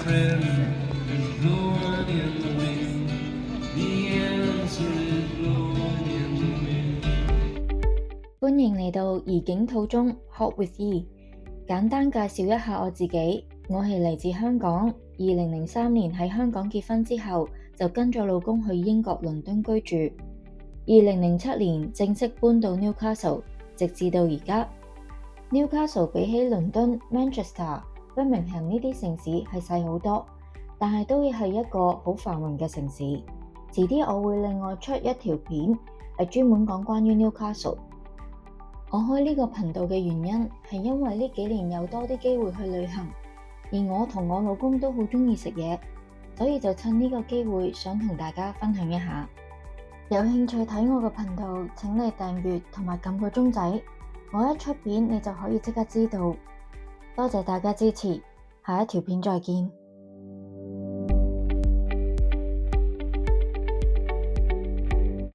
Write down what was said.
friend is blowing in the wind. The answer is blowing in the wind. 歡迎嚟到怡景土中 Hot with E。簡單介紹一下我自己，我係嚟自香港。2003年喺香港結婚之後，就跟咗老公去英國倫敦居住。2007年正式搬到 Newcastle， 直至到而家。Newcastle 比起倫敦、Manchester、Birmingham 呢啲城市係細好多，但係都係一個好繁榮嘅城市。遲啲我會另外出一條片，係專門講關於 Newcastle。我開呢個頻道嘅原因係因為呢幾年有多啲機會去旅行，而我同我老公都好鍾意食嘢，所以就趁呢個機會想同大家分享一下。有興趣睇我個頻道，請你訂閱同埋撳個鐘仔，我一出片你就可以即刻知道。多謝大家支持，下一條片再見。